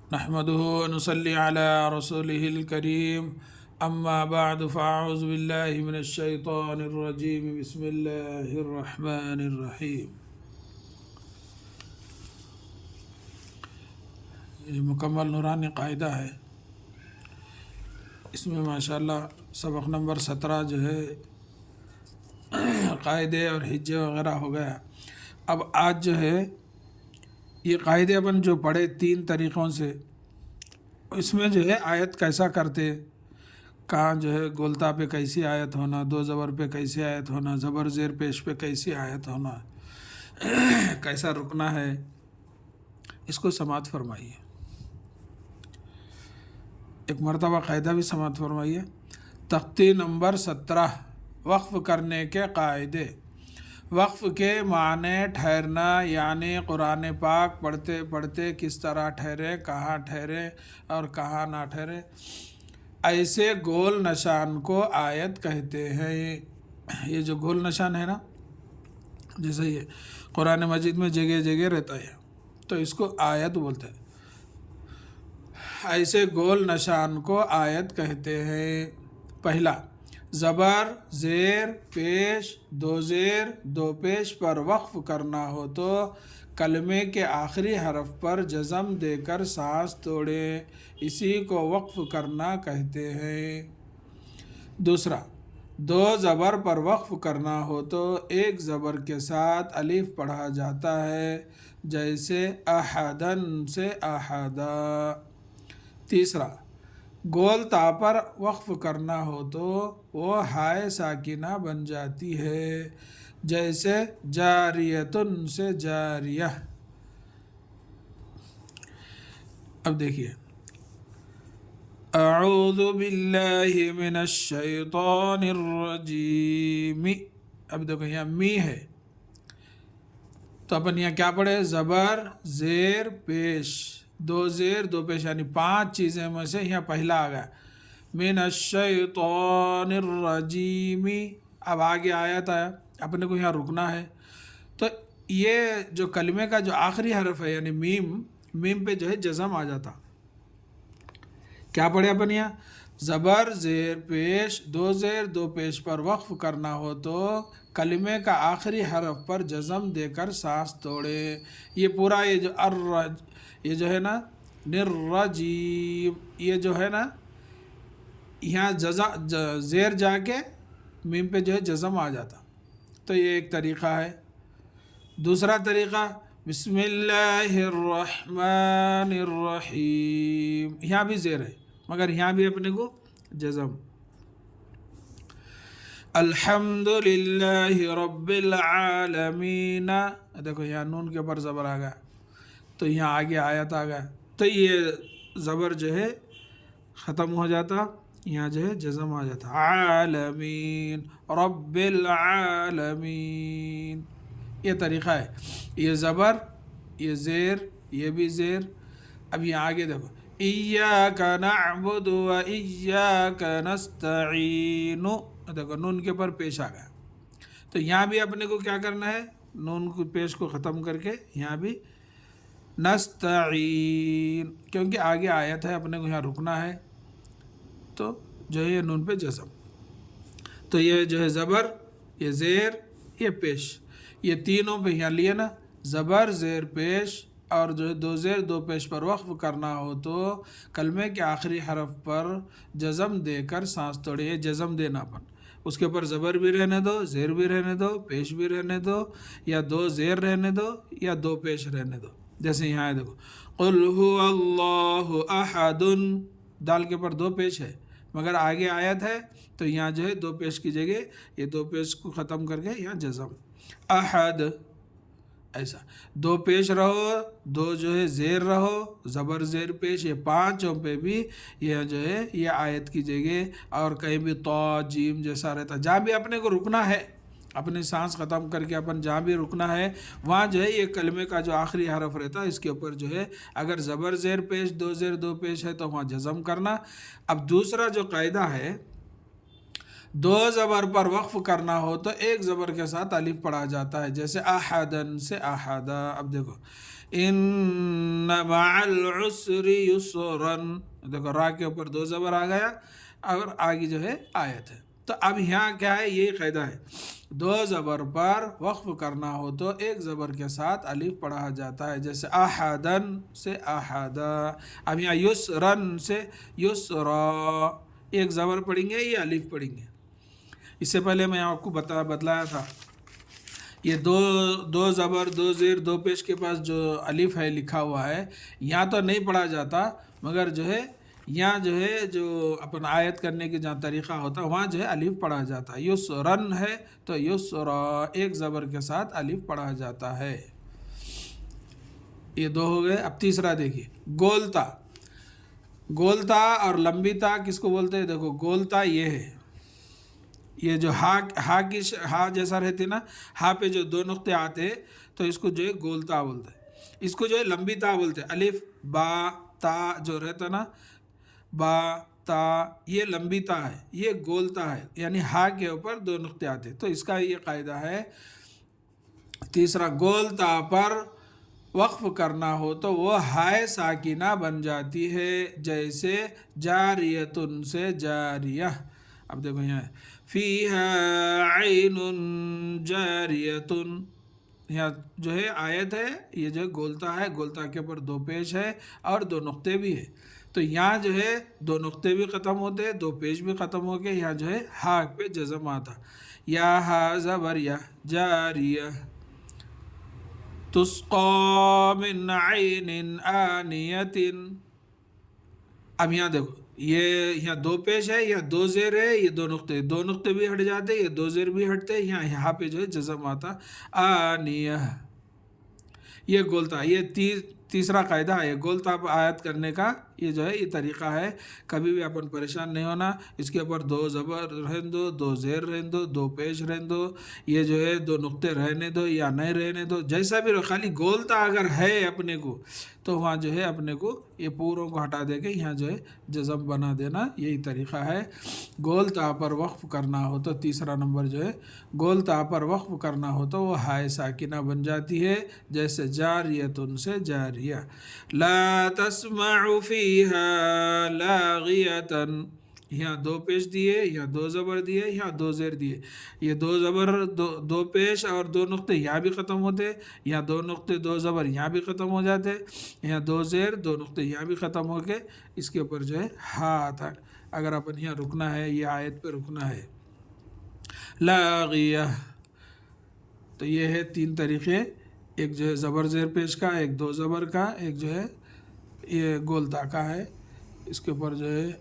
نحمده ونصلي على رسوله الكريم اما بعد فاعوذ بالله من الشيطان الرجيم بسم الله الرحمن الرحیم۔ یہ مکمل نورانی قاعدہ ہے، اس میں ماشاءاللہ سبق نمبر 17 جو ہے قاعدے اور حجے وغیرہ ہو گیا۔ اب آج جو ہے یہ قاعدے اپن جو پڑھے 3 طریقوں سے، اس میں جو ہے آیت کیسا کرتے، کہاں جو ہے گولتا پہ کیسی آیت ہونا، 2 زبر پہ کیسی آیت ہونا، زبر زیر پیش پہ کیسی آیت ہونا، کیسا رکنا ہے، اس کو سماعت فرمائیے۔ ایک مرتبہ قاعدہ بھی سماعت فرمائیے۔ تختی نمبر 17، وقف کرنے کے قاعدے۔ وقف کے معنی ٹھہرنا، یعنی قرآن پاک پڑھتے پڑھتے کس طرح ٹھہرے، کہاں ٹھہرے اور کہاں نہ ٹھہرے۔ ایسے گول نشان کو آیت کہتے ہیں۔ یہ جو گول نشان ہے نا، جیسے یہ قرآن مجید میں جگہ جگہ رہتا ہے، تو اس کو آیت بولتے ہیں۔ ایسے گول نشان کو آیت کہتے ہیں۔ پہلا، زبر زیر پیش 2 زیر 2 پیش پر وقف کرنا ہو تو کلمے کے آخری حرف پر جزم دے کر سانس توڑے، اسی کو وقف کرنا کہتے ہیں۔ دوسرا، 2 زبر پر وقف کرنا ہو تو 1 زبر کے ساتھ الف پڑھا جاتا ہے، جیسے احدن سے احدا۔ تیسرا، گول تا پر وقف کرنا ہو تو وہ ہائے ساکنہ بن جاتی ہے، جیسے جاریتن سے جاریہ۔ اب دیکھیے، اعوذ باللہ من الشیطان الرجیم۔ اب دیکھو یہاں می ہے، تو اپن یہاں کیا پڑھے؟ زبر زیر پیش 2 زیر 2 پیش، یعنی 5 چیزیں میں سے یہاں پہلا آ گیا، من الشیطان الرجیم۔ اب آگے آیت آیا، اپنے کو یہاں رکنا ہے، تو یہ جو کلمے کا جو آخری حرف ہے یعنی میم پہ جو ہے جزم آ جاتا۔ کیا پڑھے اپن یہاں؟ زبر زیر پیش 2 زیر 2 پیش پر وقف کرنا ہو تو کلمے کا آخری حرف پر جزم دے کر سانس توڑے۔ یہ پورا یہ جو ہے نا نرجیم، یہ جو ہے نا یہاں زیر جا کے میم پہ جو ہے جزم آ جاتا، تو یہ ایک طریقہ ہے۔ دوسرا طریقہ، بسم اللہ الرحمن الرحیم، یہاں بھی زیر ہے مگر یہاں بھی اپنے کو جزم۔ الحمد للہ رب العالمین، دیکھو یہاں نون کے اوپر زبر آ گیا، تو یہاں آگے آیت آ گیا، تو یہ زبر جو ہے ختم ہو جاتا، یہاں جو ہے جزم آ جاتا، عالمین رب العالمین۔ یہ طریقہ ہے، یہ زبر، یہ زیر، یہ بھی زیر۔ اب یہاں آگے دیکھو، ایاک نعبد و ایاک نستعین، دیکھو نون کے پر پیش آ گیا، تو یہاں بھی اپنے کو کیا کرنا ہے؟ نون کو پیش کو ختم کر کے یہاں بھی نستعین، کیونکہ آگے آیت ہے، اپنے کو یہاں رکنا ہے، تو جو ہے یہ نون پہ جزم۔ تو یہ جو ہے زبر، یہ زیر، یہ پیش، یہ تینوں پہ یہاں لیے نا، زبر زیر پیش اور جو ہے 2 زیر 2 پیش پر وقف کرنا ہو تو کلمے کے آخری حرف پر جزم دے کر سانس توڑے۔ یہ جزم دینا پن، اس کے اوپر زبر بھی رہنے دو، زیر بھی رہنے دو، پیش بھی رہنے دو، یا 2 زیر رہنے دو یا 2 پیش رہنے دو۔ جیسے یہاں ہے دیکھو، قل هو اللہ احد، دال کے اوپر 2 پیش ہے مگر آگے آیت ہے، تو یہاں جو ہے 2 پیش کی جگہ یہ 2 پیش کو ختم کر کے یہاں جزم، احد۔ ایسا 2 پیش رہو، 2 جو ہے زیر رہو، زبر زیر پیش، یہ 5 پہ بھی یہ جو ہے یہ آیت کی جگہ، اور کہیں بھی تو جیم جیسا رہتا، جہاں بھی اپنے کو رکنا ہے، اپنے سانس ختم کر کے اپن جہاں بھی رکنا ہے وہاں جو ہے یہ کلمے کا جو آخری حرف رہتا ہے اس کے اوپر جو ہے اگر زبر زیر پیش 2 زیر 2 پیش ہے تو وہاں جزم کرنا۔ اب دوسرا جو قاعدہ ہے، 2 زبر پر وقف کرنا ہو تو 1 زبر کے ساتھ الف پڑھا جاتا ہے، جیسے احدن سے احدا۔ اب دیکھو ان مع العسر یسرا، دیکھو را کے اوپر دو زبر آ گیا اور آگے جو ہے آیت ہے. تو اب یہاں کیا ہے، یہی قاعدہ ہے، دو زبر پر وقف کرنا ہو تو ایک زبر کے ساتھ الف پڑھا جاتا ہے، جیسے احدن سے احدا. اب یہاں یسرن سے یسرا، ایک زبر پڑھیں گے یہ الف پڑھیں گے. اس سے پہلے میں آپ کو بتلایا تھا یہ دو زبر دو زیر دو پیش کے پاس جو الف ہے لکھا ہوا ہے، یہاں تو نہیں پڑھا جاتا، مگر جو ہے یہاں جو ہے جو اپن آیت کرنے کے جہاں طریقہ ہوتا ہے وہاں جو ہے الف پڑھا جاتا ہے. یسرن ہے تو یسرا، ایک زبر کے ساتھ الف پڑھا جاتا ہے. یہ دو ہو گئے. اب تیسرا دیکھیے، گولتا. گولتا اور لمبی تا کس کو بولتے ہیں؟ دیکھو گولتا یہ ہے، یہ جو ہا جیسا رہتے نا، ہا پہ جو دو نقطے آتے تو اس کو جو ہے گولتا بولتے ہیں. اس کو جو ہے لمبی تا بولتے ہیں. الف با تا جو رہتا نا، با تا، یہ لمبی تا ہے، یہ گولتا ہے، یعنی ہا کے اوپر دو نقطے آتے. تو اس کا یہ قاعدہ ہے تیسرا، گولتا پر وقف کرنا ہو تو وہ ہائے ساکنہ بن جاتی ہے، جیسے جاریتن سے جاریہ. اب دیکھو یہاں فیہا عین جاریتن، یہاں جو ہے آیت ہے، یہ جو ہے گولتا ہے، گولتا کے اوپر دو پیش ہے اور دو نقطے بھی ہے. تو یہاں جو ہے دو نقطے بھی ختم ہوتے، دو پیش بھی ختم ہو کے یہاں جو ہے ہا پہ جزم آتا. یا ہا زبر یا جاریہ. تسقا من عین آنیت. اب یہاں دیکھو یہ یہاں دو پیش ہے، یہاں دو زیر ہے، یہ دو نقطے بھی ہٹ جاتے، یہ دو زیر بھی ہٹتے، یہاں پہ جو ہے جزم آتا آنیہ. یہ گولتا، یہ تیسرا قاعدہ ہے گولتا آیت کرنے کا. یہ جو ہے یہ طریقہ ہے، کبھی بھی اپن پریشان نہیں ہونا. اس کے اوپر دو زبر رہن دو، دو زیر رہن دو، دو پیش رہن دو، یہ جو ہے دو نقطے رہنے دو یا نہیں رہنے دو، جیسا بھی خالی گولتا اگر ہے اپنے کو تو وہاں جو ہے اپنے کو یہ پوروں کو ہٹا دے کے یہاں جو ہے جزم بنا دینا. یہی طریقہ ہے. گولتا پر وقف کرنا ہو تو تیسرا نمبر جو ہے گولتا پر وقف کرنا ہو تو وہ ہائے ساکنہ بن جاتی ہے، جیسے جاریتن سے جاریہ. لا تسمع فیہا لاغیتن، یہاں دو پیش دیے، یہاں دو زبر دیے، یہاں دو زیر دیے. یہ دو زبر دو پیش اور دو نقطے یہاں بھی ختم ہوتے، یہاں دو نقطے دو زبر یہاں بھی ختم ہو جاتے، یہاں دو زیر دو نقطے یہاں بھی ختم ہو کے اس کے اوپر جو ہے ہا آتا. اگر اپن یہاں رکنا ہے، یہ آیت پہ رکنا ہے لاغیہ. تو یہ ہے تین طریقے، ایک جو ہے زبر زیر پیش کا، ایک دو زبر کا، ایک جو ہے یہ گولتا کا ہے. اس کے اوپر جو ہے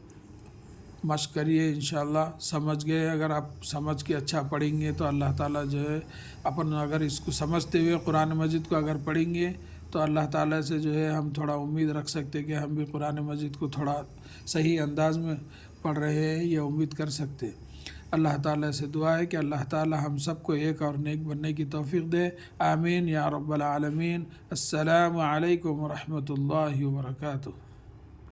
مشق کریے، انشاءاللہ سمجھ گئے. اگر آپ سمجھ کے اچھا پڑھیں گے تو اللہ تعالیٰ جو ہے اپن اگر اس کو سمجھتے ہوئے قرآن مجید کو اگر پڑھیں گے تو اللہ تعالیٰ سے جو ہے ہم تھوڑا امید رکھ سکتے کہ ہم بھی قرآن مجید کو تھوڑا صحیح انداز میں پڑھ رہے ہیں، یہ امید کر سکتے. اللہ تعالیٰ سے دعا ہے کہ اللہ تعالیٰ ہم سب کو ایک اور نیک بننے کی توفیق دے. آمین یا رب العالمین. السلام علیکم ورحمۃ اللہ وبرکاتہ.